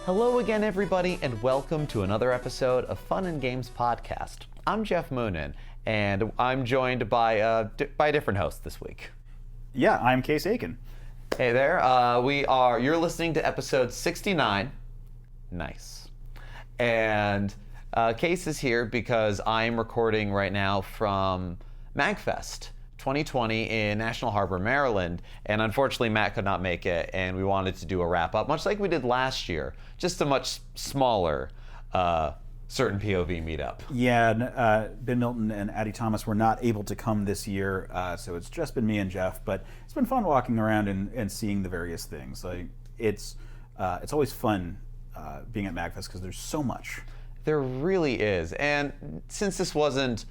Hello again, everybody, and welcome to another episode of Fun and Games Podcast. I'm Jeff Moonen, and I'm joined by a different host this week. Yeah, I'm Case Aiken. Hey there. You're listening to episode 69. Nice. And Case is here because I'm recording right now from MagFest 2020 in National Harbor, Maryland. And unfortunately, Matt could not make it, and we wanted to do a wrap-up, much like we did last year, just a much smaller certain POV meetup. Yeah, Ben Milton and Addie Thomas were not able to come this year, so it's just been me and Jeff. But it's been fun walking around and seeing the various things. Like it's always fun being at MagFest because there's so much. There really is, and since this wasn't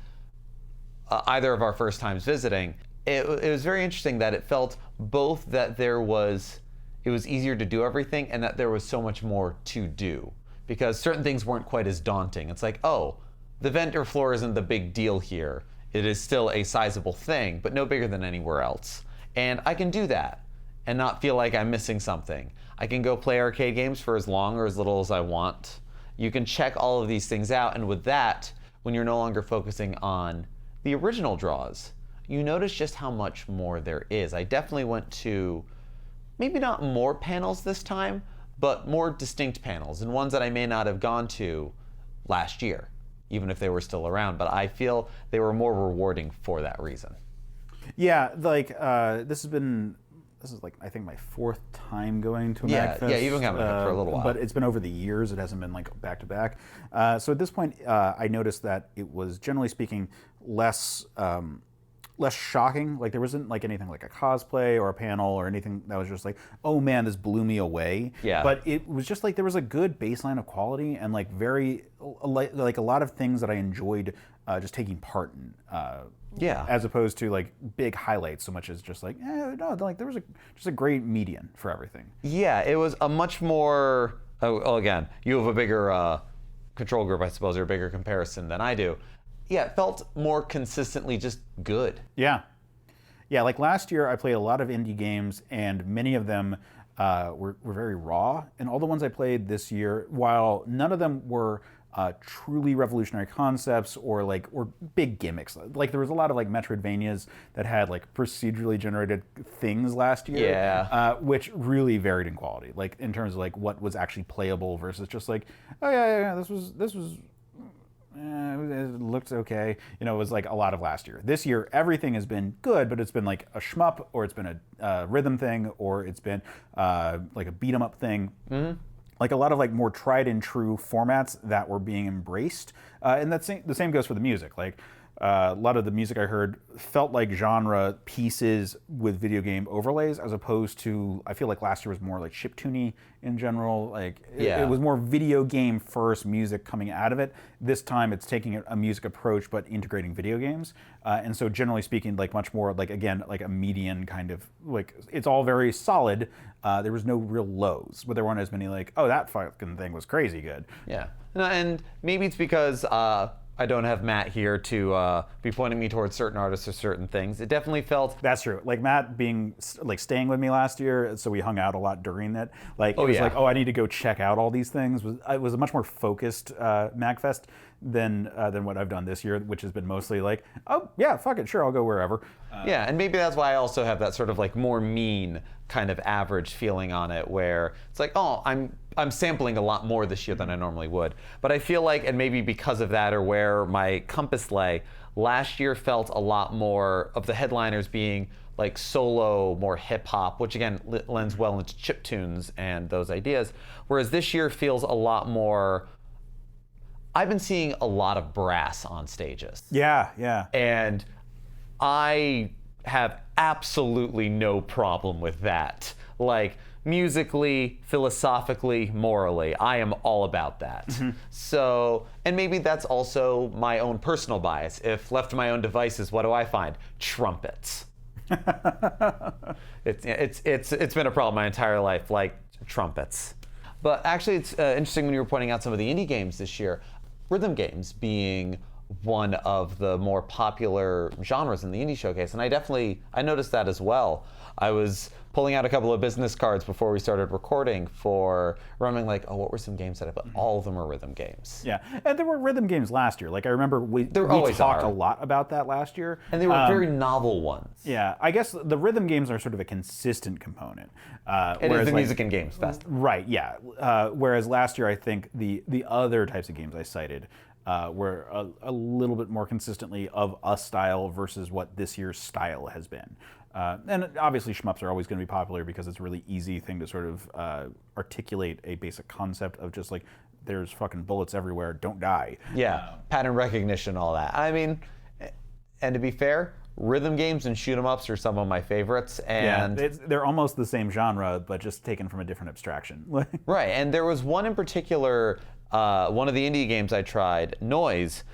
either of our first times visiting, it was very interesting that it felt both that it was easier to do everything and that there was so much more to do, because certain things weren't quite as daunting. It's like, oh, the vendor floor isn't the big deal here. It is still a sizable thing, but no bigger than anywhere else. And I can do that and not feel like I'm missing something. I can go play arcade games for as long or as little as I want. You can check all of these things out, and with that, when you're no longer focusing on the original draws, you notice just how much more there is. I definitely went to maybe not more panels this time, but more distinct panels, and ones that I may not have gone to last year, even if they were still around, but I feel they were more rewarding for that reason. Yeah, like this is like I think my fourth time going to a MagFest. Yeah, you've been coming for a little while. But it's been over the years. It hasn't been like back to back. So at this point, I noticed that it was generally speaking less shocking. Like there wasn't like anything like a cosplay or a panel or anything that was just like, oh man, this blew me away. Yeah. But it was just like there was a good baseline of quality and like like a lot of things that I enjoyed just taking part in. Yeah. As opposed to like big highlights, so much as just like, no, like there was just a great median for everything. Yeah, it was a much more. Oh, again, you have a bigger control group, I suppose, or a bigger comparison than I do. Yeah, it felt more consistently just good. Yeah. Like last year I played a lot of indie games, and many of them were very raw. And all the ones I played this year, while none of them were truly revolutionary concepts or big gimmicks, like there was a lot of like Metroidvanias that had like procedurally generated things last year, which really varied in quality, like in terms of like what was actually playable versus just like, oh yeah, this was it looks okay. You know, it was like a lot of last year. This year, everything has been good, but it's been like a shmup, or it's been a rhythm thing, or it's been like a beat 'em up thing. Mm-hmm. Like a lot of like more tried and true formats that were being embraced. And the same goes for the music. Like a lot of the music I heard felt like genre pieces with video game overlays, as opposed to, I feel like last year was more like chiptune-y in general. Like it was more video game first music coming out of it. This time it's taking a music approach but integrating video games. And so generally speaking, like much more like, again, like a median kind of, like it's all very solid. There was no real lows, but there weren't as many like, oh, that fucking thing was crazy good. Yeah, and maybe it's because I don't have Matt here to be pointing me towards certain artists or certain things. It definitely felt... That's true. Like Matt being like staying with me last year, so we hung out a lot during that. Like it was like, oh, I need to go check out all these things. It was a much more focused MagFest than what I've done this year, which has been mostly like, oh yeah, fuck it, sure, I'll go wherever. Yeah, and maybe that's why I also have that sort of like more mean kind of average feeling on it, where it's like, oh, I'm sampling a lot more this year than I normally would. But I feel like, and maybe because of that or where my compass lay, last year felt a lot more of the headliners being like solo, more hip hop, which again lends well into chiptunes and those ideas. Whereas this year feels a lot more, I've been seeing a lot of brass on stages. Yeah. And I have absolutely no problem with that. Like, musically, philosophically, morally, I am all about that. Mm-hmm. So, and maybe that's also my own personal bias. If left to my own devices, what do I find? Trumpets. It's been a problem my entire life, like trumpets. But actually, it's interesting when you were pointing out some of the indie games this year, rhythm games being one of the more popular genres in the indie showcase, and I noticed that as well. I was pulling out a couple of business cards before we started recording for remembering like, oh, what were some games that I played? All of them are rhythm games. Yeah, and there were rhythm games last year. Like I remember we always talked are. a lot about that last year. And they were very novel ones. Yeah, I guess the rhythm games are sort of a consistent component. It is the Music and Games Fest. Right, yeah. Whereas last year, I think the other types of games I cited were a little bit more consistently of a style versus what this year's style has been. And obviously shmups are always going to be popular because it's a really easy thing to sort of articulate a basic concept of just like, there's fucking bullets everywhere, don't die. Yeah, pattern recognition, all that. I mean, and to be fair, rhythm games and shoot 'em ups are some of my favorites. And they're almost the same genre, but just taken from a different abstraction. right, and there was one in particular, one of the indie games I tried, Noise.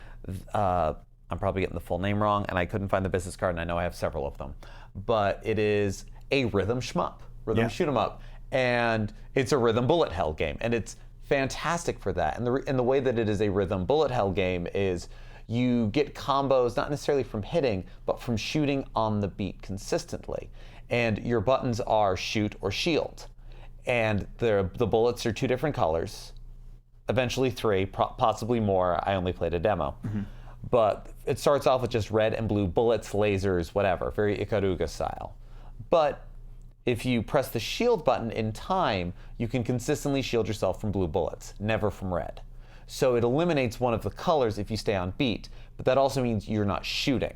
I'm probably getting the full name wrong, and I couldn't find the business card, and I know I have several of them. But it is a rhythm shmup, rhythm shoot 'em up, and it's a rhythm bullet hell game, and it's fantastic for that. And the way that it is a rhythm bullet hell game is you get combos not necessarily from hitting, but from shooting on the beat consistently. And your buttons are shoot or shield, and the bullets are 2 different colors, eventually 3, possibly more. I only played a demo. But it starts off with just red and blue bullets, lasers, whatever, very Ikaruga style. But if you press the shield button in time, you can consistently shield yourself from blue bullets, never from red. So it eliminates one of the colors if you stay on beat, but that also means you're not shooting.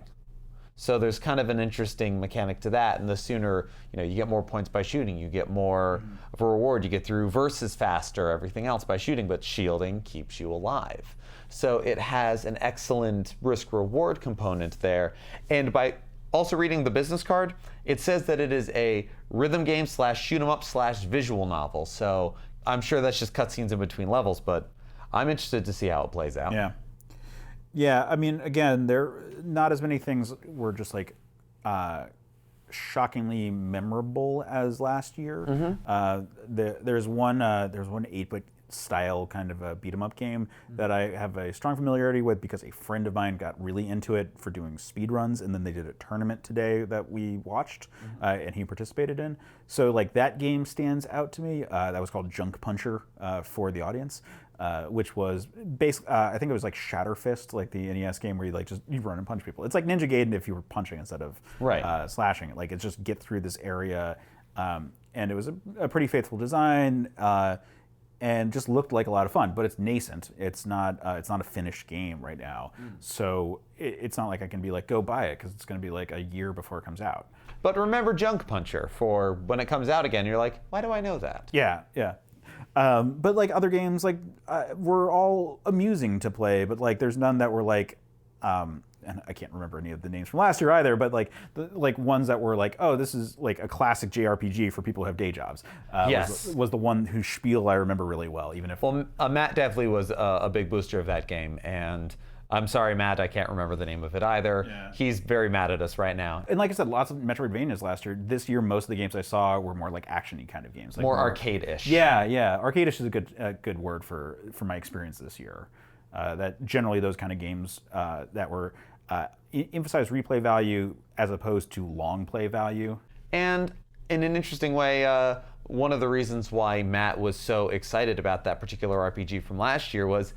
So there's kind of an interesting mechanic to that, and the sooner you get more points by shooting, you get more of a reward, you get through verses faster, everything else by shooting, but shielding keeps you alive. So it has an excellent risk-reward component there, and by also reading the business card, it says that it is a rhythm game / shoot 'em up / visual novel. So I'm sure that's just cutscenes in between levels, but I'm interested to see how it plays out. Yeah. Yeah, I mean, again, there not as many things were just like shockingly memorable as last year. There's one 8-bit style kind of a beat 'em up game that I have a strong familiarity with because a friend of mine got really into it for doing speed runs, and then they did a tournament today that we watched and he participated in. So like that game stands out to me. That was called Junk Puncher for the audience. Which was basically, I think it was like Shatter Fist, like the NES game where you run and punch people. It's like Ninja Gaiden if you were punching instead of slashing. Like it's just get through this area, and it was a pretty faithful design, and just looked like a lot of fun. But it's nascent. It's not a finished game right now. So it's not like I can be like, go buy it, because it's going to be like a year before it comes out. But remember Junk Puncher for when it comes out again. You're like, why do I know that? Yeah. But like other games, like were all amusing to play, but like there's none that were like, and I can't remember any of the names from last year either. But like ones that were like, oh, this is like a classic JRPG for people who have day jobs. Yes, was the one whose spiel I remember really well, even if. Well, Matt definitely was a big booster of that game, and I'm sorry, Matt, I can't remember the name of it either. Yeah. He's very mad at us right now. And like I said, lots of Metroidvanias last year. This year, most of the games I saw were more like action-y kind of games. Like more arcade-ish. Yeah. Arcade-ish is a good word for my experience this year. That generally those kind of games that were emphasize replay value as opposed to long play value. And in an interesting way, one of the reasons why Matt was so excited about that particular RPG from last year was,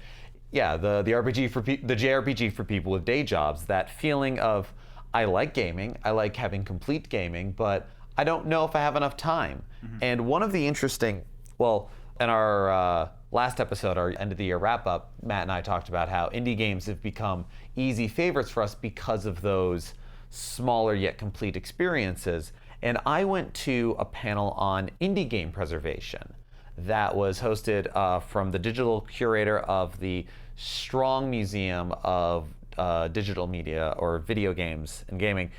yeah, the RPG the JRPG for people with day jobs. That feeling of, I like gaming, I like having complete gaming, but I don't know if I have enough time. And one of the interesting, in our last episode, our end of the year wrap up, Matt and I talked about how indie games have become easy favorites for us because of those smaller yet complete experiences. And I went to a panel on indie game preservation that was hosted from the digital curator of the Strong Museum of Digital Media or Video Games and Gaming.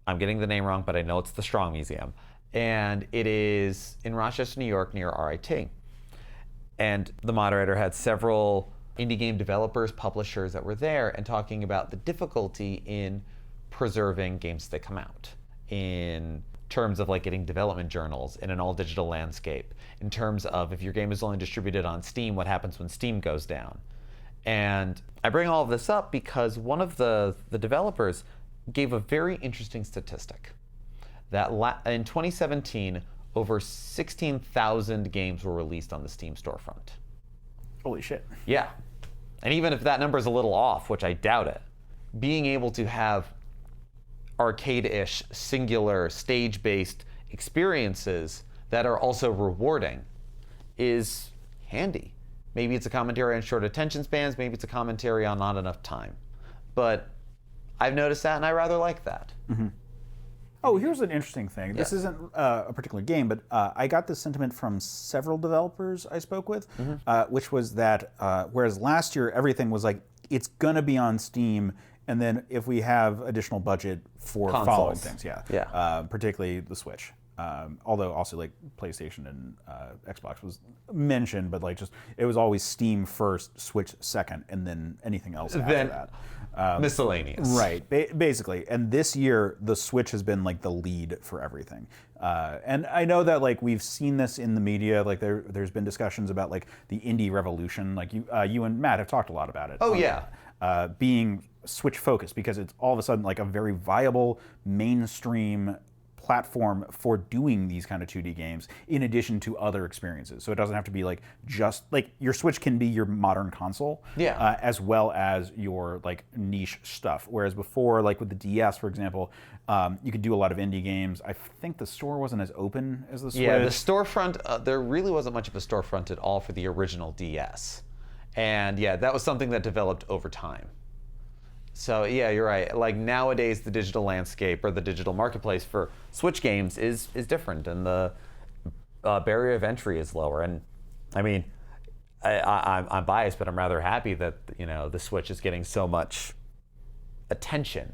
I'm getting the name wrong, but I know it's the Strong Museum. And it is in Rochester, New York, near RIT. And the moderator had several indie game developers, publishers that were there and talking about the difficulty in preserving games that come out in terms of like getting development journals in an all digital landscape, in terms of if your game is only distributed on Steam, what happens when Steam goes down. And I bring all of this up because one of the developers gave a very interesting statistic that in 2017, over 16,000 games were released on the Steam storefront. Holy shit. Yeah. And even if that number is a little off, which I doubt it, being able to have arcade-ish, singular, stage-based experiences that are also rewarding is handy. Maybe it's a commentary on short attention spans, maybe it's a commentary on not enough time. But I've noticed that, and I rather like that. Mm-hmm. Oh, here's an interesting thing. This isn't a particular game, but I got this sentiment from several developers I spoke with, which was that whereas last year everything was like, it's going to be on Steam, and then if we have additional budget for following things, particularly the Switch. Although also like PlayStation and Xbox was mentioned, but like just it was always Steam first, Switch second, and then anything else after that. Miscellaneous. Right, basically. And this year, the Switch has been like the lead for everything. And I know that like we've seen this in the media. Like there's been discussions about like the indie revolution. Like you and Matt have talked a lot about it. Oh yeah. Being Switch focused because it's all of a sudden like a very viable mainstream platform for doing these kind of 2D games in addition to other experiences. So it doesn't have to be like just like your Switch can be your modern console as well as your like niche stuff. Whereas before, like with the DS, for example, you could do a lot of indie games. I think the store wasn't as open as the Switch. Yeah, the storefront, there really wasn't much of a storefront at all for the original DS. And yeah, that was something that developed over time. So yeah, you're right. Like nowadays, the digital landscape or the digital marketplace for Switch games is different, and the barrier of entry is lower. And I mean, I'm biased, but I'm rather happy that the Switch is getting so much attention.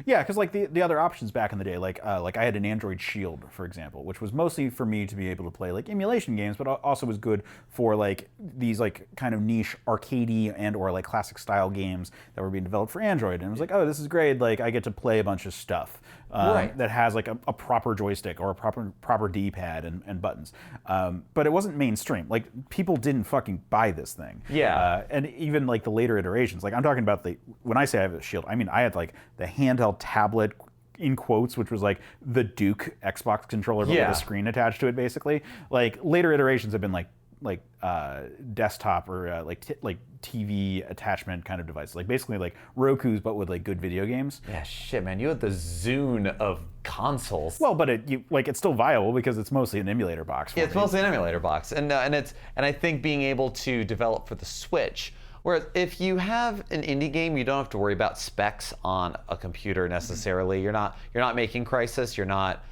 Yeah, because like the other options back in the day, like I had an Android Shield, for example, which was mostly for me to be able to play like emulation games, but also was good for like these like kind of niche arcadey and or like classic style games that were being developed for Android. And it was like, oh, this is great. Like I get to play a bunch of stuff that has like a proper joystick or a proper D-pad and buttons. But it wasn't mainstream. Like people didn't fucking buy this thing. Yeah. And even like the later iterations, like I'm talking about when I say I have a Shield, I mean I had like the handheld tablet in quotes, which was like the Duke Xbox controller with a screen attached to it, basically. Like later iterations have been like desktop or like TV attachment kind of devices, like basically like Roku's but with like good video games. Yeah, shit, man, you had the Zune of consoles. Well, but it's still viable because it's mostly an emulator box. Yeah, it's mostly an emulator box, and I think being able to develop for the Switch. Whereas if you have an indie game, you don't have to worry about specs on a computer necessarily. You're not making Crysis, you're not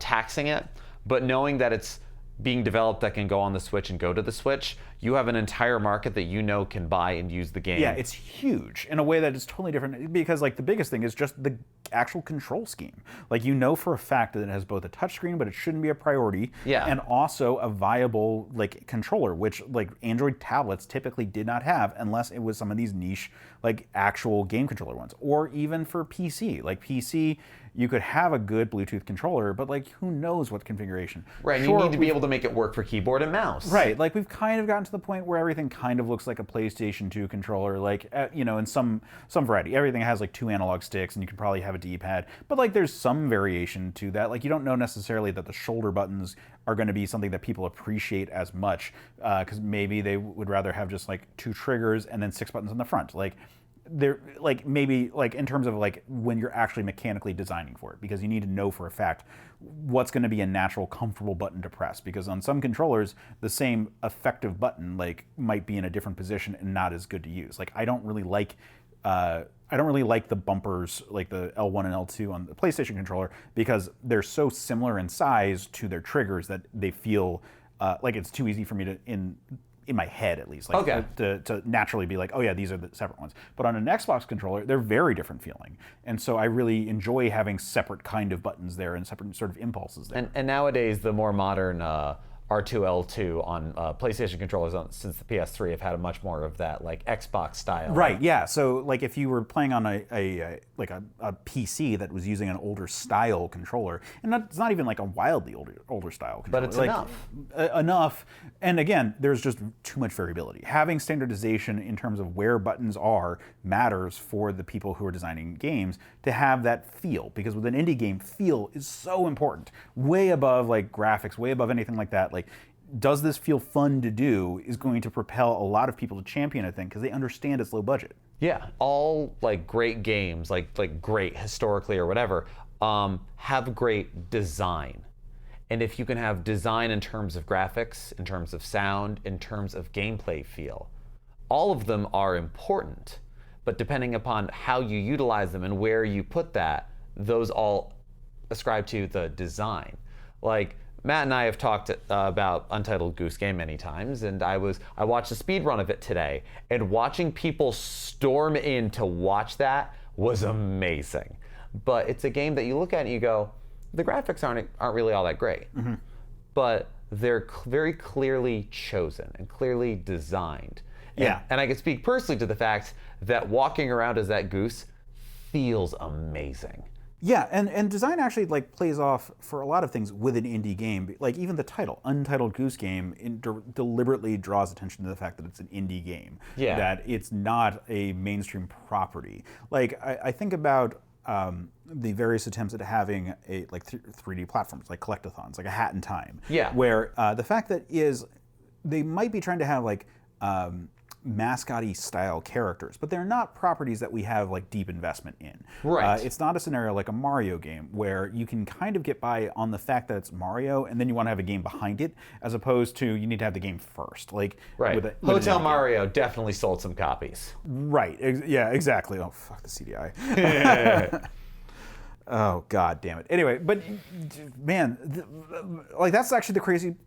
taxing it, but knowing that it's being developed that can go on the Switch and go to the Switch, you have an entire market that can buy and use the game. Yeah, it's huge in a way that is totally different because like the biggest thing is just the actual control scheme. Like for a fact that it has both a touchscreen, but it shouldn't be a priority. Yeah. And also a viable like controller, which like Android tablets typically did not have unless it was some of these niche like actual game controller ones. Or even for PC. Like PC, you could have a good Bluetooth controller, but like who knows what configuration. Right, and you need to be able to make it work for keyboard and mouse. Right, like we've kind of gotten to the point where everything kind of looks like a PlayStation 2 controller, like in some variety. Everything has like 2 analog sticks, and you can probably have a D-pad, but like there's some variation to that. Like you don't know necessarily that the shoulder buttons are going to be something that people appreciate as much, because maybe they would rather have just like 2 triggers and then 6 buttons on the front. Like they're like maybe like in terms of like when you're actually mechanically designing for it, because you need to know for a fact what's going to be a natural comfortable button to press, because on some controllers the same effective button like might be in a different position and not as good to use. Like I don't really like the bumpers, like the L1 and L2 on the PlayStation controller, because they're so similar in size to their triggers that they feel like it's too easy for me to in my head at least, like to naturally be like, oh yeah, these are the separate ones. But on an Xbox controller, they're very different feeling. And so I really enjoy having separate kind of buttons there and separate sort of impulses there. And nowadays, the more modern R2L2 on PlayStation controllers since the PS3 have had a much more of that like Xbox style. Right. Yeah. So like if you were playing on a PC that was using an older style controller, and it's not even like a wildly older style controller, But it's like, enough. Enough. And again, there's just too much variability. Having standardization in terms of where buttons are matters for the people who are designing games to have that feel, because with an indie game, feel is so important, way above like graphics, way above anything like that. Like, does this feel fun to do is going to propel a lot of people to champion a thing because they understand it's low budget. Yeah, all like great games, like great historically or whatever, have great design. And if you can have design in terms of graphics, in terms of sound, in terms of gameplay feel, all of them are important. But depending upon how you utilize them and where you put that, those all ascribe to the design. Like, Matt and I have talked about Untitled Goose Game many times, and I watched a speed run of it today, and watching people storm in to watch that was amazing. But it's a game that you look at and you go, the graphics aren't really all that great, but they're very clearly chosen and clearly designed. Yeah. And I can speak personally to the fact that walking around as that goose feels amazing. Yeah, and design actually like plays off for a lot of things with an indie game. Like even the title, Untitled Goose Game, deliberately draws attention to the fact that it's an indie game. Yeah. That it's not a mainstream property. Like I think about the various attempts at having a 3D platforms, like collectathons, like A Hat in Time. Yeah. Where the fact that is they might be trying to have like mascot-y style characters, but they're not properties that we have like deep investment in. Right. It's not a scenario like a Mario game where you can kind of get by on the fact that it's Mario and then you want to have a game behind it, as opposed to you need to have the game first. Like right. Hotel Mario definitely sold some copies. Right. Yeah, exactly. Oh, fuck the CDI. Oh, god damn it. Anyway, but man, like that's actually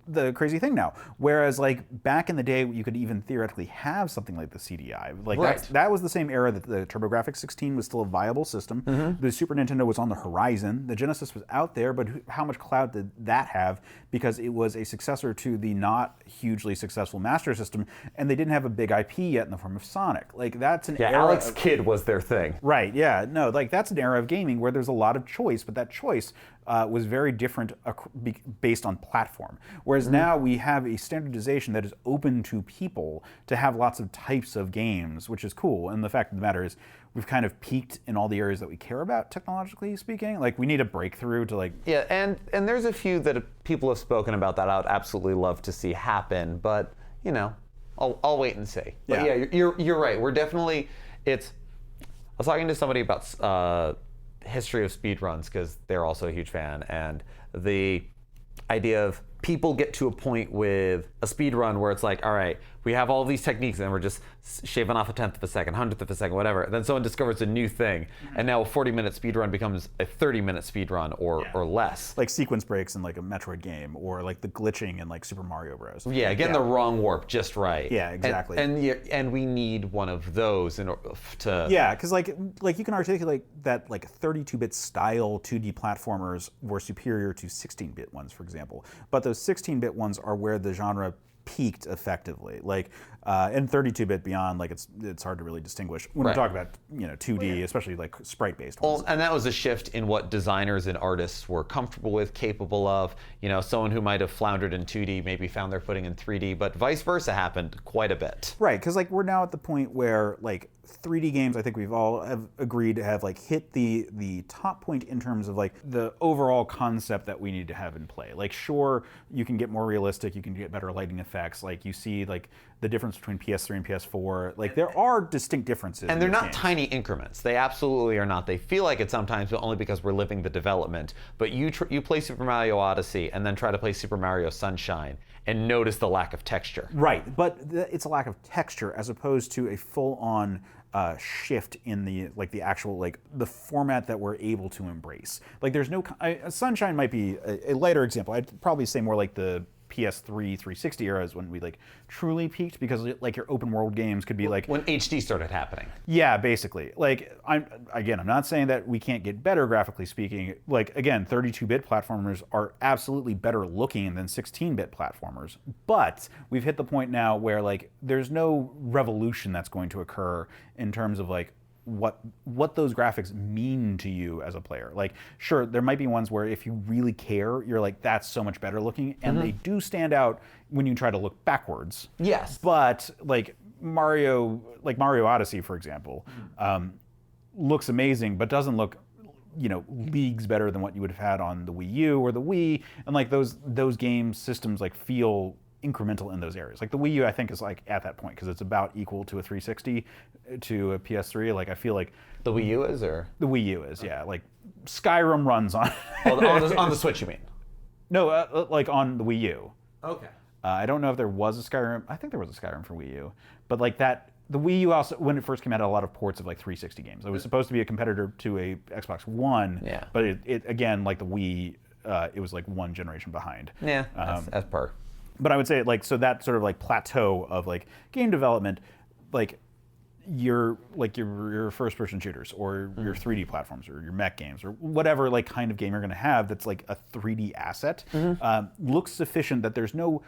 the crazy thing now. Whereas like back in the day, you could even theoretically have something like the CDI. Like right. that was the same era that the TurboGrafx 16 was still a viable system. The Super Nintendo was on the horizon. The Genesis was out there, but how much clout did that have? Because it was a successor to the not hugely successful Master System, and they didn't have a big IP yet in the form of Sonic. Like that's an era. Alex Kidd was their thing. Right. Yeah. No. Like that's an era of gaming where there's a lot of choice, but that choice was very different based on platform. Whereas now we have a standardization that is open to people to have lots of types of games, which is cool. And the fact of the matter is, we've kind of peaked in all the areas that we care about, technologically speaking. Like we need a breakthrough to like. Yeah, and there's a few that people have spoken about that I would absolutely love to see happen, but you know, I'll wait and see. But yeah, you're right. We're definitely I was talking to somebody about history of speedruns because they're also a huge fan, and the idea of people get to a point with a speedrun where it's like, all right, we have all these techniques and we're just shaving off a 1/10 of a second, 100th of a second, whatever. Then someone discovers a new thing, and now a 40-minute speedrun becomes a 30-minute speedrun or less. Like sequence breaks in like a Metroid game, or like the glitching in like Super Mario Bros. Yeah, getting the wrong warp just right. Yeah, exactly. And we need one of those in order to. Yeah, because like you can articulate that like 32-bit style 2D platformers were superior to 16-bit ones, for example. But those 16-bit ones are where the genre peaked effectively. Like, and 32-bit beyond, like it's hard to really distinguish when we talk about 2D, especially like sprite-based ones. Well, and that was a shift in what designers and artists were comfortable with, capable of. Someone who might have floundered in 2D maybe found their footing in 3D, but vice versa happened quite a bit. Right, because like we're now at the point where like 3D games, I think we've all have agreed to have like hit the top point in terms of like the overall concept that we need to have in play. Like sure, you can get more realistic, you can get better lighting effects, like you see like the difference between PS3 and PS4. Like there are distinct differences. And they're not tiny increments. They absolutely are not. They feel like it sometimes, but only because we're living the development. But you play Super Mario Odyssey and then try to play Super Mario Sunshine and notice the lack of texture. Right, but it's a lack of texture as opposed to a full-on shift in the actual the format that we're able to embrace. Like there's no Sunshine might be a lighter example. I'd probably say more like the PS3 360 era is when we like truly peaked, because like your open world games could be like when HD started happening. Yeah, basically. Like I'm not saying that we can't get better graphically speaking. Like again, 32-bit platformers are absolutely better looking than 16-bit platformers. But we've hit the point now where like there's no revolution that's going to occur in terms of like what those graphics mean to you as a player. Like, sure, there might be ones where if you really care, you're like, that's so much better looking, and they do stand out when you try to look backwards. Yes. But like Mario Odyssey, for example, looks amazing, but doesn't look, leagues better than what you would have had on the Wii U or the Wii. And like those game systems like feel incremental in those areas. Like the Wii U, I think, is like at that point because it's about equal to a 360 to a PS3. Like I feel like the Wii U is, or the Wii U is, yeah. Like Skyrim runs on on the Switch, you mean? No, like on the Wii U. Okay. I don't know if there was a Skyrim. I think there was a Skyrim for Wii U, but like that. The Wii U also, when it first came out, had a lot of ports of like 360 games. It was supposed to be a competitor to a Xbox One, yeah. But it again, like the Wii, it was like one generation behind. Yeah, as per. But I would say like, so that sort of like plateau of like game development, like your first person shooters or your 3D platforms or your mech games or whatever like kind of game you're going to have that's like a 3D asset looks sufficient that there's no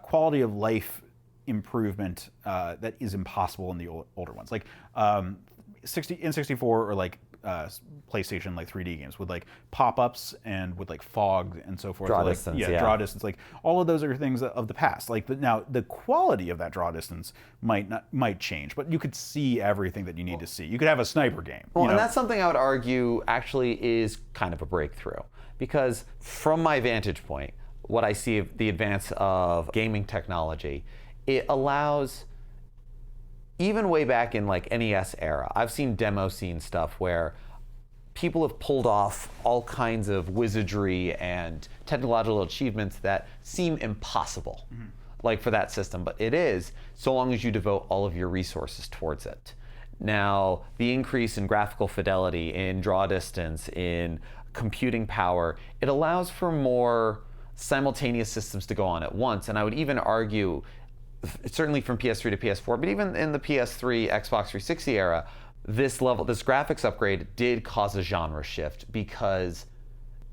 quality of life improvement that is impossible in the older ones, like N64 or like PlayStation like 3D games with like pop-ups and with like fog and so forth. Draw like, distance, draw distance. Like all of those are things of the past. Like now the quality of that draw distance might change, but you could see everything that you need to see. You could have a sniper game. Well, and that's something I would argue actually is kind of a breakthrough, because from my vantage point, what I see of the advance of gaming technology, it allows, even way back in like NES era, I've seen demo scene stuff where people have pulled off all kinds of wizardry and technological achievements that seem impossible, like for that system, but it is, so long as you devote all of your resources towards it. Now, the increase in graphical fidelity, in draw distance, in computing power, it allows for more simultaneous systems to go on at once, and I would even argue, certainly from PS3 to PS4, but even in the PS3, Xbox 360 era, this graphics upgrade did cause a genre shift, because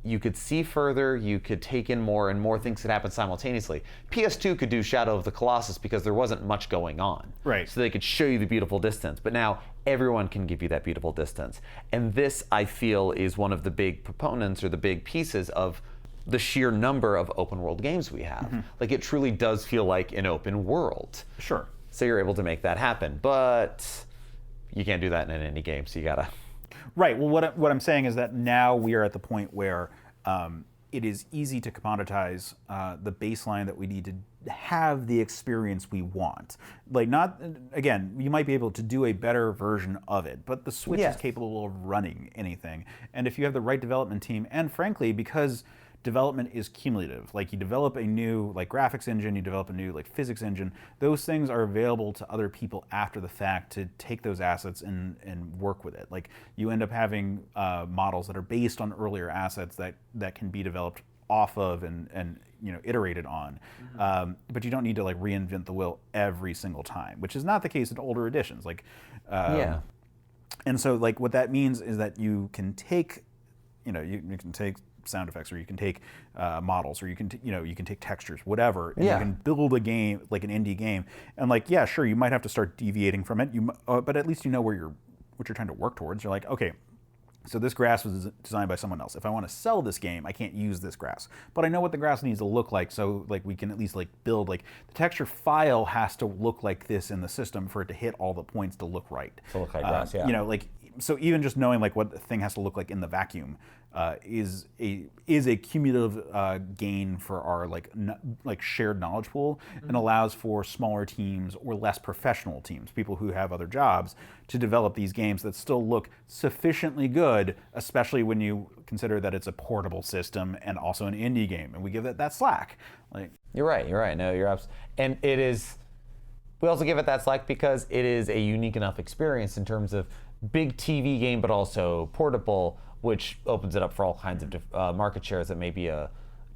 you could see further, you could take in more, and more things could happen simultaneously. PS2 could do Shadow of the Colossus because there wasn't much going on. Right. So they could show you the beautiful distance, but now everyone can give you that beautiful distance. And this, I feel, is one of the big proponents or the big pieces of the sheer number of open world games we have. Like it truly does feel like an open world. Sure. So you're able to make that happen, but you can't do that in an indie game, so you gotta. Right, well what I'm saying is that now we are at the point where it is easy to commoditize the baseline that we need to have the experience we want. Like not, again, you might be able to do a better version of it, but the Switch is capable of running anything. And if you have the right development team, and frankly, because development is cumulative. Like you develop a new like graphics engine, you develop a new like physics engine. Those things are available to other people after the fact to take those assets and work with it. Like you end up having models that are based on earlier assets that can be developed off of and iterated on. But you don't need to like reinvent the wheel every single time, which is not the case in older editions. Like and so like what that means is that you can take you can take sound effects, or you can take models, or you can you can take textures, whatever, and you can build a game like an indie game. And like sure, you might have to start deviating from it, but at least you know what you're trying to work towards. You're like, okay, so this grass was designed by someone else. If I want to sell this game, I can't use this grass, but I know what the grass needs to look like, so like we can at least like build like the texture file has to look like this in the system for it to hit all the points to look right. To look like grass, like so even just knowing like what the thing has to look like in the vacuum is a cumulative gain for our like shared knowledge pool, and allows for smaller teams or less professional teams, people who have other jobs, to develop these games that still look sufficiently good, especially when you consider that it's a portable system and also an indie game, and we give that slack. Like You're right. No, you're absolutely, and it is. We also give it that slack because it is a unique enough experience in terms of big TV game, but also portable, which opens it up for all kinds of market shares that maybe a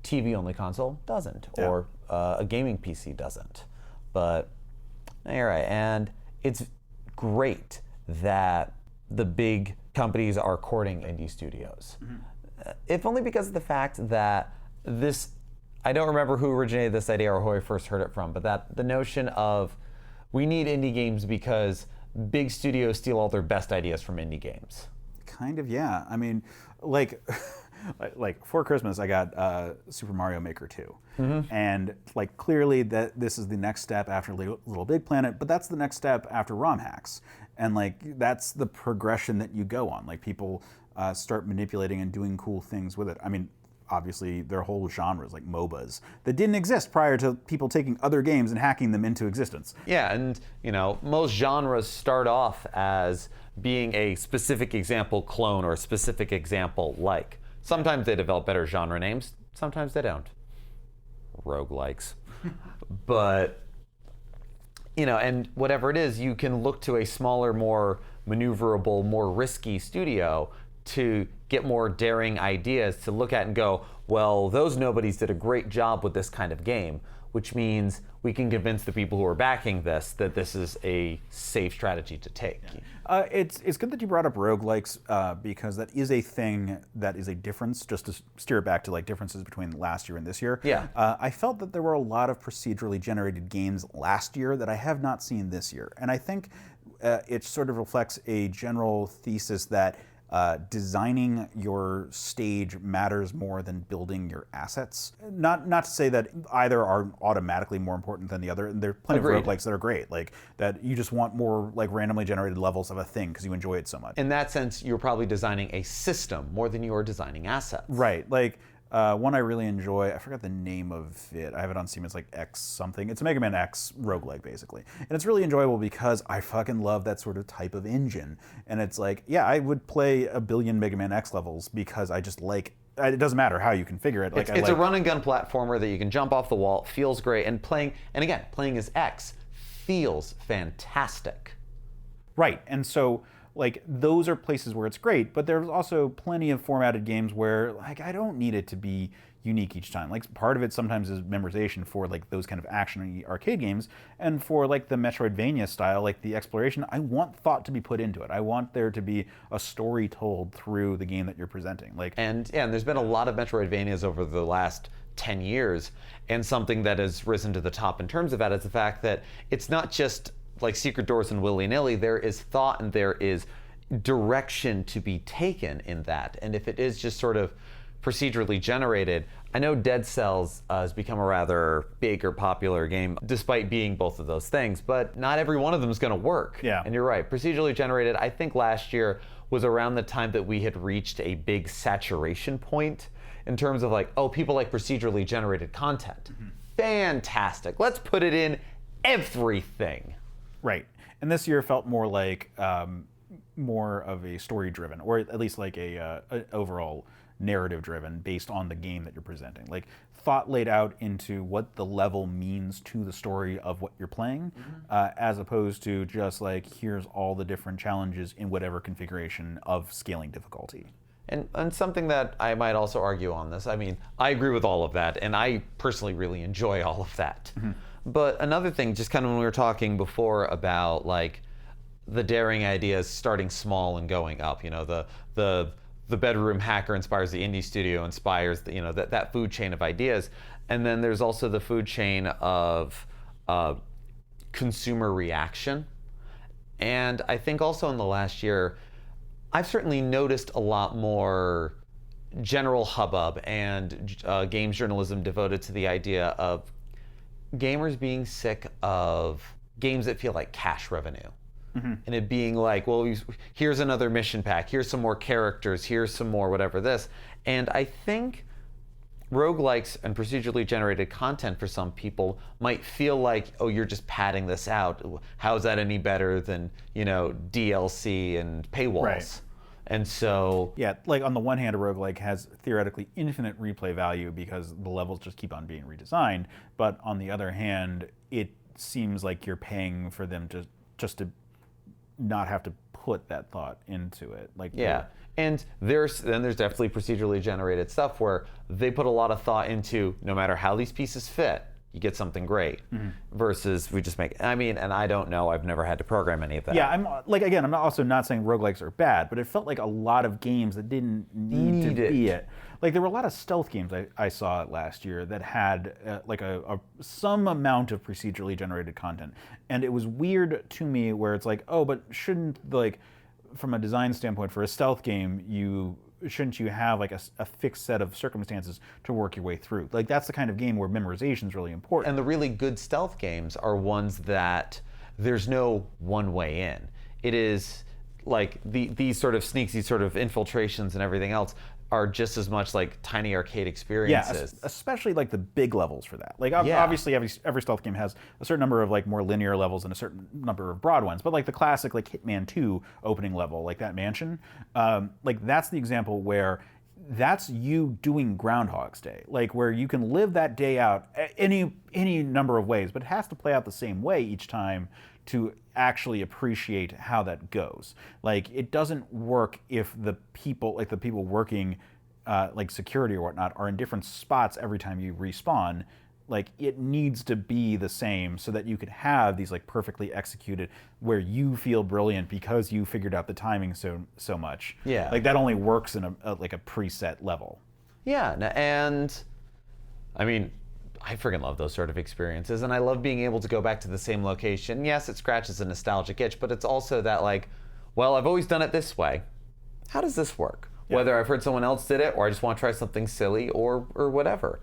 TV-only console doesn't, Yeah. or a gaming PC doesn't. But no, you're right, and it's great that the big companies are courting indie studios. If only because of the fact that this, I don't remember who originated this idea or who I first heard it from, but that the notion of we need indie games because big studios steal all their best ideas from indie games. Kind of, yeah. I mean, like, like for Christmas, I got Super Mario Maker 2. And like clearly that this is the next step after Little Big Planet, but that's the next step after ROM hacks. And like that's the progression that you go on. Like people start manipulating and doing cool things with it. I mean, obviously there are whole genres like MOBAs that didn't exist prior to people taking other games and hacking them into existence. Yeah, and you know, most genres start off as being a specific example clone or a specific example like. Sometimes they develop better genre names, sometimes they don't. Roguelikes. But, you know, and whatever it is, you can look to a smaller, more maneuverable, more risky studio to get more daring ideas to look at and go, well, those nobodies did a great job with this kind of game, which means we can convince the people who are backing this that this is a safe strategy to take. It's good that you brought up roguelikes because that is a thing that is a difference, just to steer it back to like differences between last year and this year. Yeah. I felt that there were a lot of procedurally generated games last year that I have not seen this year. And I think it sort of reflects a general thesis that designing your stage matters more than building your assets. Not to say that either are automatically more important than the other. And there are plenty Agreed. of roguelikes that are great, like that you just want more like randomly generated levels of a thing because you enjoy it so much. In that sense, you're probably designing a system more than you are designing assets. Right, like one I really enjoy, I forgot the name of it, I have it on Steam, it's like X something. It's a Mega Man X roguelike, basically. And it's really enjoyable because I fucking love that sort of type of engine. And it's like, yeah, I would play a billion Mega Man X levels because I just like, it doesn't matter how you configure it. Like, It's a run and gun platformer that you can jump off the wall, feels great, and playing as X feels fantastic. Right, and so like those are places where it's great, but there's also plenty of formatted games where like I don't need it to be unique each time. Like part of it sometimes is memorization for like those kind of action arcade games, and for like the Metroidvania style, like the exploration, I want thought to be put into it. I want there to be a story told through the game that you're presenting. Like, And there's been a lot of Metroidvanias over the last 10 years, and something that has risen to the top in terms of that is the fact that it's not just like secret doors and willy-nilly. There is thought and there is direction to be taken in that. And if it is just sort of procedurally generated, I know Dead Cells has become a rather big or popular game despite being both of those things, but not every one of them is going to work. Yeah. And you're right, procedurally generated, I think last year was around the time that we had reached a big saturation point in terms of like, oh, people like procedurally generated content. Fantastic. Let's put it in everything. right. And this year felt more like more of a story-driven, or at least like a overall narrative-driven, based on the game that you're presenting. Like thought laid out into what the level means to the story of what you're playing, as opposed to just like here's all the different challenges in whatever configuration of scaling difficulty. And something that I might also argue on this, I mean, I agree with all of that, and I personally really enjoy all of that. But another thing, just kind of when we were talking before about like the daring ideas starting small and going up, you know, the bedroom hacker inspires the indie studio, inspires the, you know, that food chain of ideas. And then there's also the food chain of consumer reaction. And I think also in the last year, I've certainly noticed a lot more general hubbub and games journalism devoted to the idea of gamers being sick of games that feel like cash revenue. And it being like, well, here's another mission pack, here's some more characters, here's some more whatever this. And I think roguelikes and procedurally generated content for some people might feel like, oh, you're just padding this out. How is that any better than, you know, DLC and paywalls? Right. And so... Yeah, like on the one hand, a roguelike has theoretically infinite replay value because the levels just keep on being redesigned. But on the other hand, it seems like you're paying for them to just to not have to put that thought into it. Like Yeah, and there's definitely procedurally generated stuff where they put a lot of thought into no matter how these pieces fit, you get something great. Versus we just make. I mean, and I don't know. I've never had to program any of that. Yeah, I'm also not saying roguelikes are bad, but it felt like a lot of games that didn't need to be it. Like there were a lot of stealth games I saw last year that had some amount of procedurally generated content, and it was weird to me where it's like, oh, but shouldn't from a design standpoint for a stealth game shouldn't you have like a fixed set of circumstances to work your way through? Like that's the kind of game where memorization is really important. And the really good stealth games are ones that there's no one way in. It is like these sort of sneaks, these sort of infiltrations and everything else are just as much like tiny arcade experiences. Yeah, especially like the big levels for that. Like obviously every stealth game has a certain number of like more linear levels and a certain number of broad ones. But like the classic like Hitman 2 opening level, like that mansion, like that's the example where that's you doing Groundhog's Day, like where you can live that day out any number of ways, but it has to play out the same way each time to actually appreciate how that goes. Like it doesn't work if the people working like security or whatnot are in different spots every time you respawn. Like it needs to be the same so that you could have these like perfectly executed where you feel brilliant because you figured out the timing so much. Yeah. Like that only works in a preset level. Yeah, and I mean, I freaking love those sort of experiences, and I love being able to go back to the same location. Yes, it scratches a nostalgic itch, but it's also that like, well, I've always done it this way. How does this work? Yeah. Whether I've heard someone else did it, or I just want to try something silly, or whatever.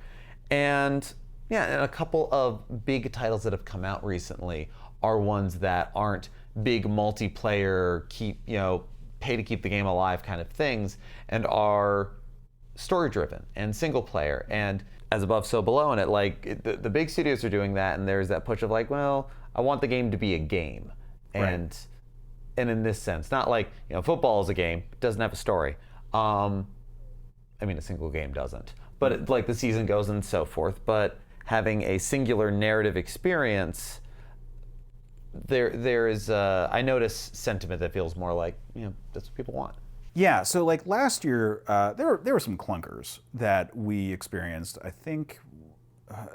And yeah, and a couple of big titles that have come out recently are ones that aren't big multiplayer, pay to keep the game alive kind of things, and are story-driven and single-player, and as above, so below. And it like the big studios are doing that, and there's that push of like, well, I want the game to be a game, and in this sense, not like football is a game, it doesn't have a story. I mean, a single game doesn't, but like the season goes and so forth. But having a singular narrative experience, there is I notice sentiment that feels more like that's what people want. Yeah, so like last year, there were some clunkers that we experienced. I think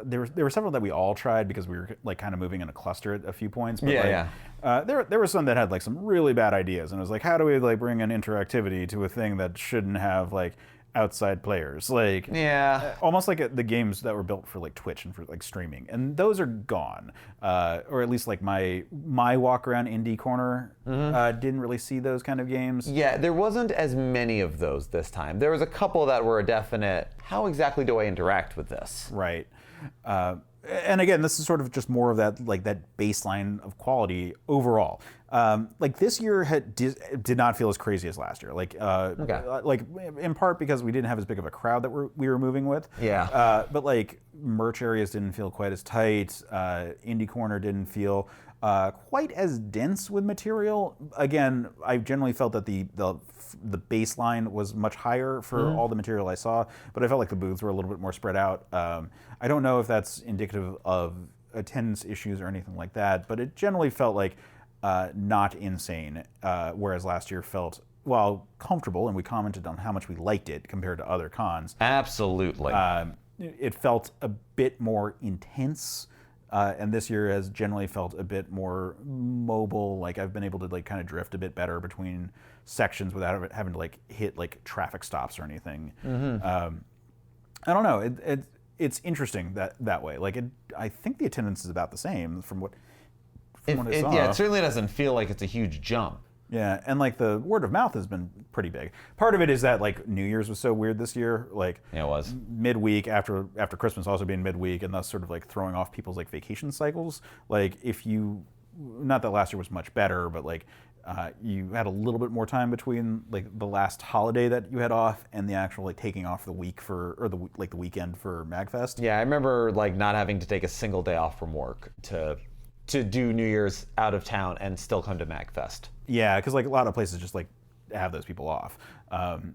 there were several that we all tried because we were like kind of moving in a cluster at a few points. But there were some that had like some really bad ideas, and it was like, how do we like bring an interactivity to a thing that shouldn't have like outside players, like almost like the games that were built for like Twitch and for like streaming, and those are gone, or at least like my walk around indie corner didn't really see those kind of games. Yeah, there wasn't as many of those this time. There was a couple that were a definite, how exactly do I interact with this? Right. And again, this is sort of just more of that like that baseline of quality overall. Like this year did not feel as crazy as last year. Like like in part because we didn't have as big of a crowd that we were moving with. Yeah. But like merch areas didn't feel quite as tight. Indie corner didn't feel quite as dense with material. Again, I generally felt that the baseline was much higher for all the material I saw, but I felt like the booths were a little bit more spread out. I don't know if that's indicative of attendance issues or anything like that, but it generally felt like not insane, whereas last year felt, while comfortable, and we commented on how much we liked it compared to other cons. Absolutely. It felt a bit more intense. And this year has generally felt a bit more mobile. Like I've been able to like kind of drift a bit better between sections without having to like hit like traffic stops or anything. I don't know. It's interesting that way. Like I think the attendance is about the same from what I saw. Yeah, it certainly doesn't feel like it's a huge jump. Yeah, and like the word of mouth has been pretty big. Part of it is that like New Year's was so weird this year, like it was midweek after Christmas also being midweek, and thus sort of like throwing off people's like vacation cycles. Like if you, not that last year was much better, but like you had a little bit more time between like the last holiday that you had off and the actual like taking off the week the weekend for MagFest. Yeah, I remember like not having to take a single day off from work to do New Year's out of town and still come to MagFest. Yeah, because like a lot of places just like have those people off.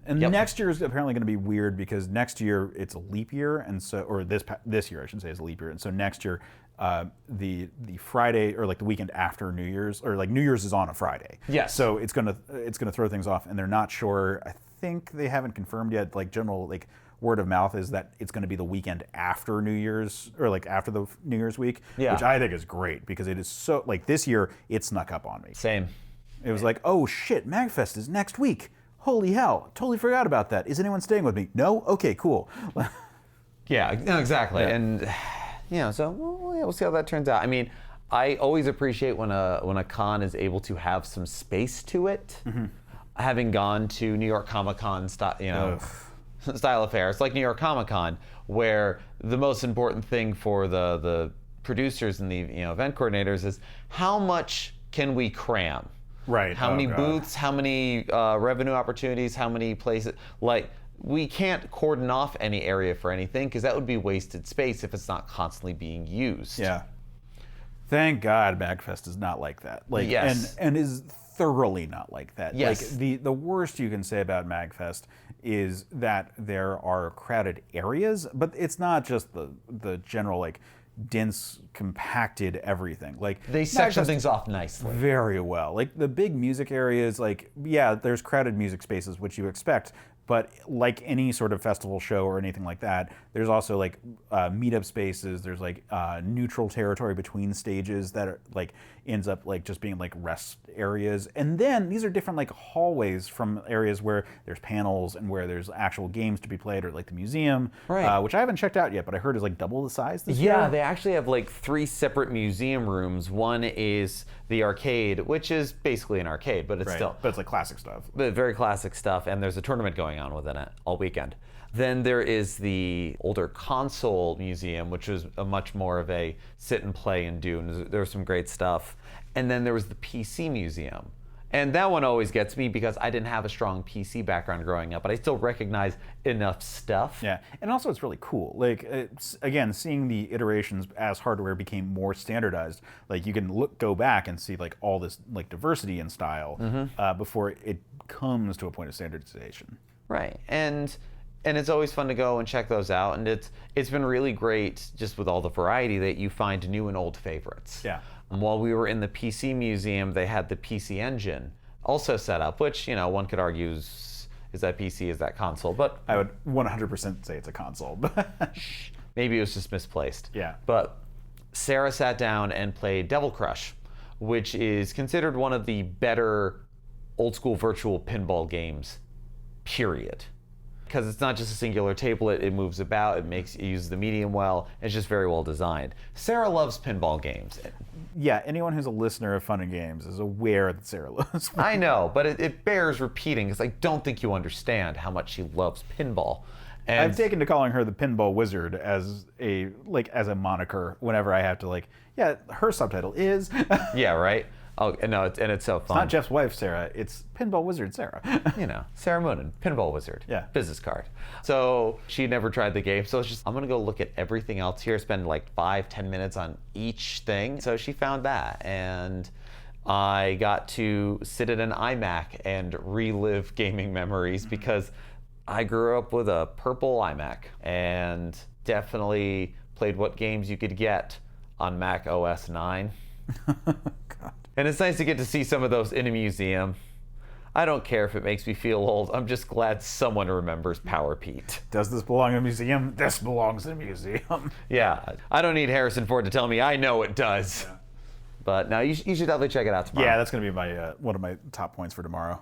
Next year is apparently going to be weird because next year it's a leap year, and so, or this year I should say is a leap year, and so next year the Friday or like the weekend after New Year's, or like New Year's is on a Friday. Yes. So it's gonna throw things off, and they're not sure. I think they haven't confirmed yet. Like general like word of mouth is that it's going to be the weekend after New Year's, or like after the New Year's week, which I think is great because it is so like this year it snuck up on me. Same. It was like, oh shit, MagFest is next week. Holy hell, totally forgot about that. Is anyone staying with me? No? Okay, cool. Yeah, no, exactly. Yeah. And so we'll see how that turns out. I mean, I always appreciate when a con is able to have some space to it. Mm-hmm. Having gone to New York Comic-Con style affairs, like New York Comic-Con, where the most important thing for the producers and the event coordinators is how much can we cram? Right. How many booths, how many revenue opportunities, how many places. Like, we can't cordon off any area for anything because that would be wasted space if it's not constantly being used. Yeah. Thank God MagFest is not like that. Like, yes. And is thoroughly not like that. Yes. Like, the worst you can say about MagFest is that there are crowded areas, but it's not just the general, like, dense, compacted everything. Like, they section things off nicely. Very well. Like, the big music areas, like, yeah, there's crowded music spaces, which you expect, but like any sort of festival show or anything like that, there's also like meetup spaces. There's like neutral territory between stages that are like ends up like just being like rest areas. And then these are different like hallways from areas where there's panels and where there's actual games to be played, or like the museum, right. Which I haven't checked out yet, but I heard is like double the size this year. Yeah, they actually have like 3 separate museum rooms. One is the arcade, which is basically an arcade, but it's still... But it's like classic stuff. But very classic stuff, and there's a tournament going on within it all weekend. Then there is the older console museum, which was a much more of a sit and play and do, and there was some great stuff. And then there was the PC museum. And that one always gets me because I didn't have a strong PC background growing up, but I still recognize enough stuff. Yeah, and also it's really cool. Like, again, seeing the iterations as hardware became more standardized, like you can go back and see like all this like diversity in style before it comes to a point of standardization. Right, and it's always fun to go and check those out, and it's been really great just with all the variety that you find new and old favorites. Yeah. While we were in the PC museum, they had the PC Engine also set up, which, one could argue is that PC, is that console, but... I would 100% say it's a console. Maybe it was just misplaced. Yeah. But Sarah sat down and played Devil Crush, which is considered one of the better old-school virtual pinball games, period. Because it's not just a singular tablet, it moves about, it uses the medium well, it's just very well designed. Sarah loves pinball games. Yeah, anyone who's a listener of Fun and Games is aware that Sarah loves pinball. I know, but it bears repeating, because I don't think you understand how much she loves pinball. And I've taken to calling her the Pinball Wizard as a moniker whenever I have to her subtitle is. Yeah, right? Oh, no, it's so fun. It's not Jeff's wife, Sarah. It's Pinball Wizard, Sarah. Sarah Moonen, Pinball Wizard. Yeah. Business card. So she never tried the game. So it's just, I'm going to go look at everything else here, spend like 5-10 minutes on each thing. So she found that. And I got to sit at an iMac and relive gaming memories because I grew up with a purple iMac and definitely played what games you could get on Mac OS 9. God. And it's nice to get to see some of those in a museum. I don't care if it makes me feel old. I'm just glad someone remembers Power Pete. Does this belong in a museum? This belongs in a museum. Yeah, I don't need Harrison Ford to tell me. I know it does. Yeah. But no, you should definitely check it out tomorrow. Yeah, that's going to be my one of my top points for tomorrow.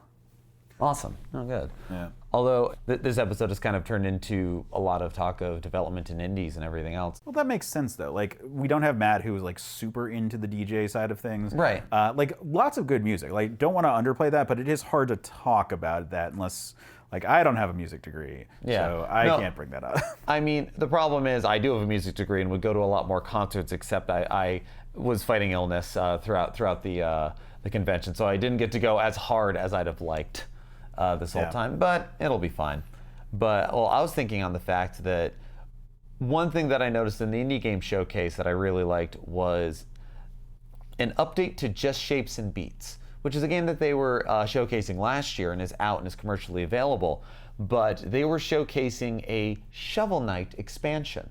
Awesome. Oh, good. Yeah. Although this episode has kind of turned into a lot of talk of development in indies and everything else. Well, that makes sense though. Like, we don't have Matt who is like super into the DJ side of things. Right. Like, lots of good music. Like, don't want to underplay that, but it is hard to talk about that unless, like, I don't have a music degree. Yeah. So I can't bring that up. I mean, the problem is I do have a music degree and would go to a lot more concerts, except I was fighting illness throughout the convention, so I didn't get to go as hard as I'd have liked. This whole time, but it'll be fine. But I was thinking on the fact that one thing that I noticed in the Indie Game Showcase that I really liked was an update to Just Shapes and Beats, which is a game that they were showcasing last year and is out and is commercially available, but they were showcasing a Shovel Knight expansion,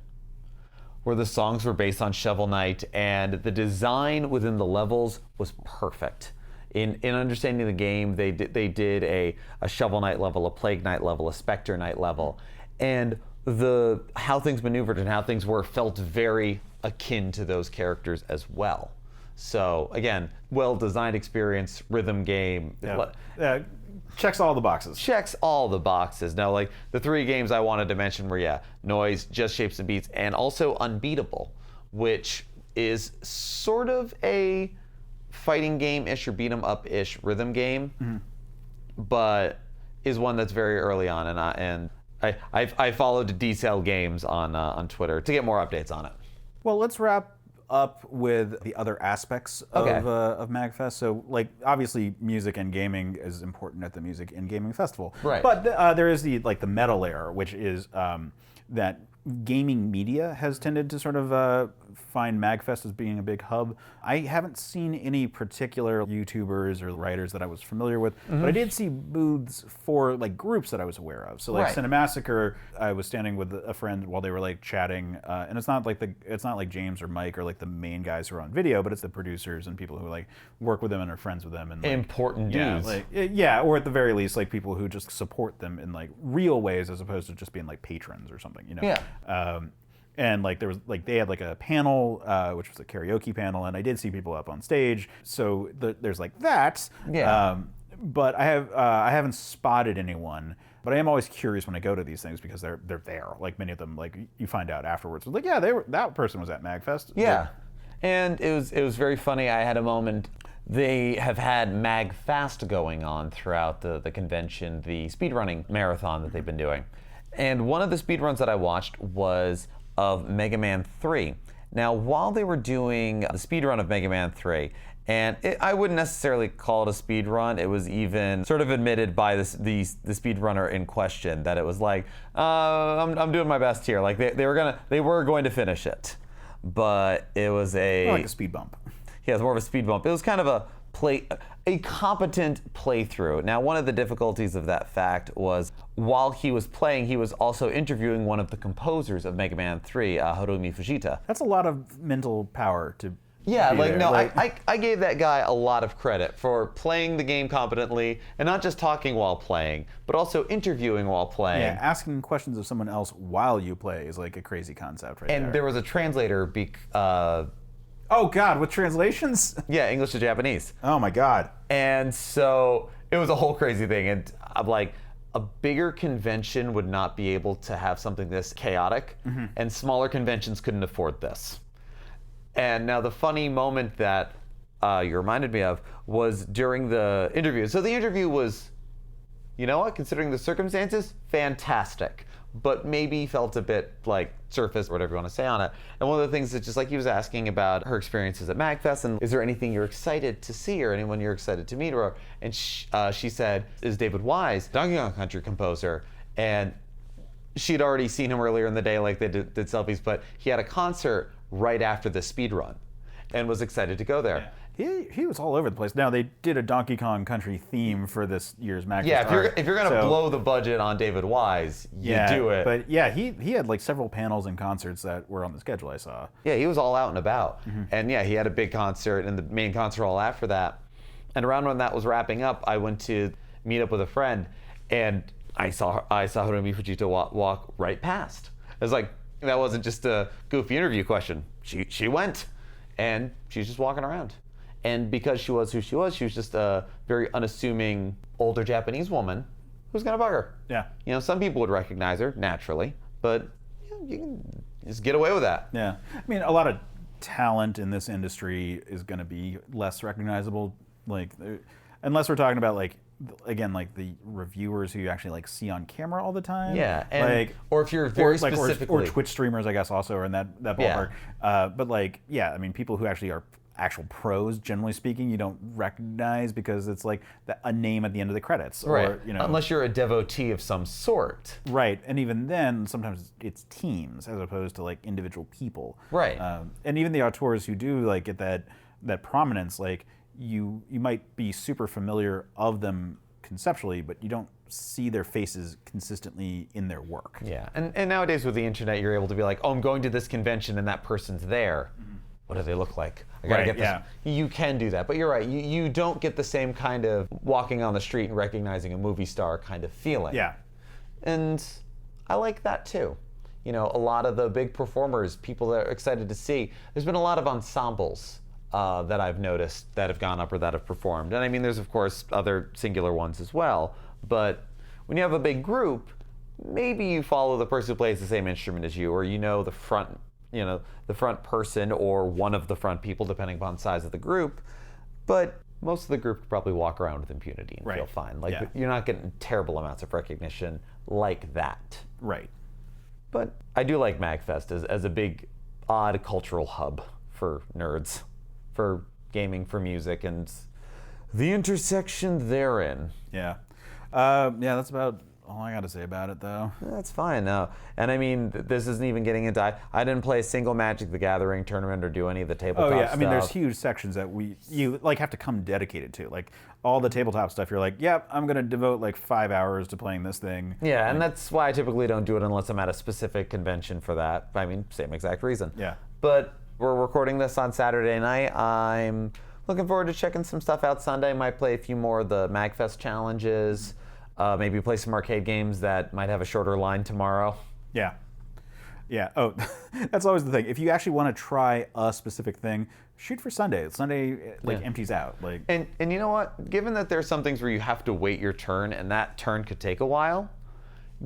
where the songs were based on Shovel Knight, and the design within the levels was perfect. In understanding the game, they did a Shovel Knight level, a Plague Knight level, a Spectre Knight level, and how things maneuvered and how things were felt very akin to those characters as well. So again, well-designed experience, rhythm game. Checks all the boxes. Checks all the boxes. Now, like the 3 games I wanted to mention were Noise, Just Shapes and Beats, and also Unbeatable, which is sort of a fighting game-ish or beat-em-up-ish rhythm game, but is one that's very early on, and I followed Detail Games on Twitter to get more updates on it. Well, let's wrap up with the other aspects of MagFest. So, like, obviously, music and gaming is important at the Music and Gaming Festival. Right. But there is the meta layer, which is that gaming media has tended to sort of find MagFest as being a big hub. I haven't seen any particular YouTubers or writers that I was familiar with, but I did see booths for like groups that I was aware of. So like Cinemassacre, I was standing with a friend while they were like chatting, and it's not like James or Mike or like the main guys who are on video, but it's the producers and people who like work with them and are friends with them and like, important dudes. Or at the very least like people who just support them in like real ways as opposed to just being like patrons or something, you know. Yeah. And like there was like they had like a panel, which was a karaoke panel, and I did see people up on stage. So there's like that. Yeah. But I haven't spotted anyone. But I am always curious when I go to these things because they're there. Like many of them, like you find out afterwards. Like that person was at MagFest. Yeah. And it was very funny. I had a moment. They have had MagFest going on throughout the convention, the speedrunning marathon that they've been doing. And one of the speedruns that I watched was of Mega Man 3. Now, while they were doing the speedrun of Mega Man 3, and I wouldn't necessarily call it a speedrun, it was even sort of admitted by the speedrunner in question that it was like, I'm doing my best here. Like they were going to finish it, but it was More like a speed bump. Yeah, it's more of a speed bump. It was kind of a competent playthrough. Now, one of the difficulties of that fact was while he was playing, he was also interviewing one of the composers of Mega Man 3, Harumi Fujita. That's a lot of mental power to I gave that guy a lot of credit for playing the game competently and not just talking while playing, but also interviewing while playing. Yeah, asking questions of someone else while you play is like a crazy concept right there. And there was a translator oh God, with translations? Yeah, English to Japanese. Oh my God. And so it was a whole crazy thing. And I'm like, a bigger convention would not be able to have something this chaotic, and smaller conventions couldn't afford this. And now the funny moment that you reminded me of was during the interview. So the interview was, you know what, considering the circumstances, fantastic. But maybe felt a bit like surface, or whatever you want to say on it. And one of the things that just like he was asking about her experiences at MagFest, and is there anything you're excited to see or anyone you're excited to meet? And she said, is David Wise, Donkey Kong Country composer, and she'd already seen him earlier in the day, like they did selfies, but he had a concert right after the speed run and was excited to go there. Yeah. He was all over the place. Now, they did a Donkey Kong Country theme for this year's MagFest. Yeah, if you're going to blow the budget on David Wise, you do it. But yeah, he had like several panels and concerts that were on the schedule I saw. Yeah, he was all out and about. And yeah, he had a big concert and the main concert all after that. And around when that was wrapping up, I went to meet up with a friend and I saw Harumi Fujita walk right past. It was like, that wasn't just a goofy interview question. She went and she's just walking around. And because she was who she was just a very unassuming older Japanese woman who's gonna bug her. Yeah. You know, some people would recognize her naturally, but you can just get away with that. Yeah. I mean, a lot of talent in this industry is gonna be less recognizable, like unless we're talking about like, again, like the reviewers who you actually like see on camera all the time. Yeah, and like, or if you're very specifically, or Twitch streamers, I guess, also are in that ballpark. Yeah. But like, yeah, I mean, people who actually are actual pros, generally speaking, you don't recognize because it's like a name at the end of the credits, right? Or, you know, unless you're a devotee of some sort, right? And even then, sometimes it's teams as opposed to like individual people, right? And even the auteurs who do like get that prominence, like you might be super familiar of them conceptually, but you don't see their faces consistently in their work. Yeah, and nowadays with the internet, you're able to be like, oh, I'm going to this convention and that person's there. What do they look like? I gotta get this. Yeah. You can do that, but you're right. You don't get the same kind of walking on the street and recognizing a movie star kind of feeling. Yeah. And I like that too. You know, a lot of the big performers, people that are excited to see. There's been a lot of ensembles that I've noticed that have gone up or that have performed. And I mean, there's of course other singular ones as well. But when you have a big group, maybe you follow the person who plays the same instrument as you, or you know the front person or one of the front people, depending upon the size of the group. But most of the group could probably walk around with impunity and feel fine. Like you're not getting terrible amounts of recognition like that. Right. But I do like MagFest as a big, odd cultural hub for nerds, for gaming, for music, and the intersection therein. Yeah. Yeah, that's about all I got to say about it, though. That's fine. No. And I mean, this isn't even getting into... I didn't play a single Magic the Gathering tournament or do any of the tabletop stuff. Oh, yeah. I mean, there's huge sections that you like have to come dedicated to. Like, all the tabletop stuff, you're like, yep, I'm going to devote like 5 hours to playing this thing. Yeah, and that's why I typically don't do it unless I'm at a specific convention for that. I mean, same exact reason. Yeah. But we're recording this on Saturday night. I'm looking forward to checking some stuff out Sunday. Might play a few more of the MagFest challenges. Maybe play some arcade games that might have a shorter line tomorrow. Yeah. Yeah. Oh, that's always the thing. If you actually want to try a specific thing, shoot for Sunday. Sunday empties out. Like. And you know what? Given that there's some things where you have to wait your turn and that turn could take a while,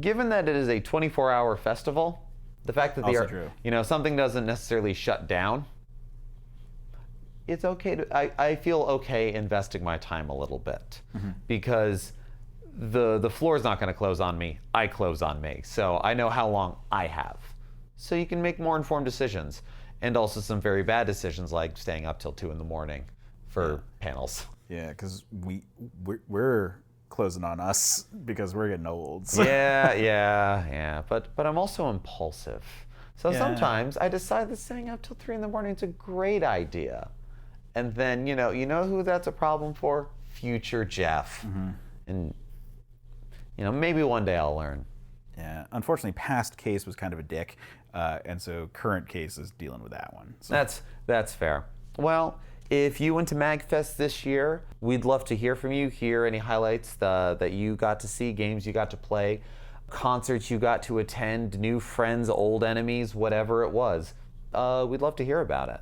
given that it is a 24-hour festival, the fact that something doesn't necessarily shut down, it's okay to. I feel okay investing my time a little bit because the floor is not going to close on me. I close on me. So I know how long I have. So you can make more informed decisions. And also some very bad decisions like staying up till 2 a.m. for panels. Yeah, because we're closing on us because we're getting old. So. Yeah. But I'm also impulsive. So sometimes I decide that staying up till 3 a.m. is a great idea. And then, you know who that's a problem for? Future Geoff. And maybe one day I'll learn. Yeah, unfortunately, past Case was kind of a dick, and so current Case is dealing with that one. So. That's fair. Well, if you went to MagFest this year, we'd love to hear from you, hear any highlights that you got to see, games you got to play, concerts you got to attend, new friends, old enemies, whatever it was. We'd love to hear about it.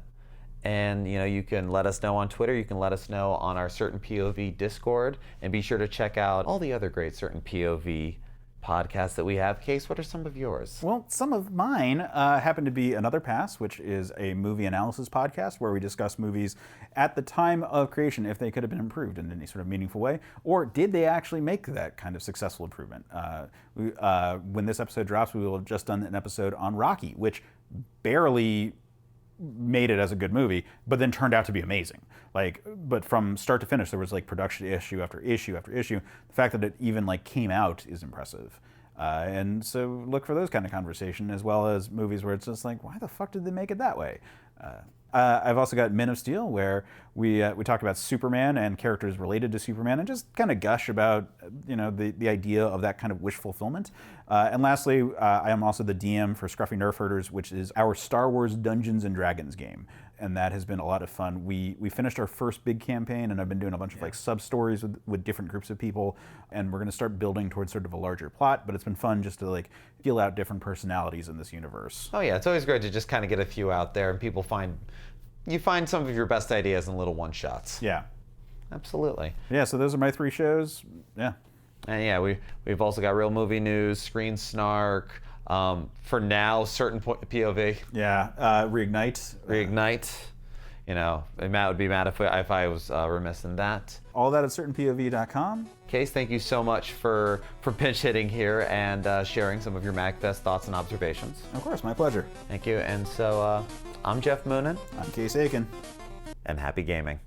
And you can let us know on Twitter, you can let us know on our Certain POV Discord, and be sure to check out all the other great Certain POV podcasts that we have. Case, what are some of yours? Well, some of mine happen to be Another Pass, which is a movie analysis podcast where we discuss movies at the time of creation, if they could have been improved in any sort of meaningful way, or did they actually make that kind of successful improvement? When this episode drops, we will have just done an episode on Rocky, which barely made it as a good movie, but then turned out to be amazing. But from start to finish, there was production issue after issue after issue. The fact that it even came out is impressive. And so look for those kind of conversation, as well as movies where it's just why the fuck did they make it that way? I've also got Men of Steel, where we talk about Superman and characters related to Superman, and just kind of gush about the idea of that kind of wish fulfillment. And lastly, I am also the DM for Scruffy Nerf Herders, which is our Star Wars Dungeons and Dragons game, and that has been a lot of fun. We finished our first big campaign, and I've been doing a bunch of sub stories with different groups of people, and we're going to start building towards sort of a larger plot. But it's been fun just to feel out different personalities in this universe. Oh yeah, it's always great to just kind of get a few out there, and people find some of your best ideas in little one-shots. Yeah. Absolutely. Yeah, so those are my 3 shows. Yeah. And yeah, we've also got Real Movie News, Screen Snark, for now, Certain POV. Yeah, Reignite. Reignite. And Matt would be mad if I was remiss in that. All that at certainpov.com. Case, thank you so much for pinch hitting here and sharing some of your MagFest thoughts and observations. Of course, my pleasure. Thank you. And so I'm Geoff Moonen. I'm Case Aiken. And happy gaming.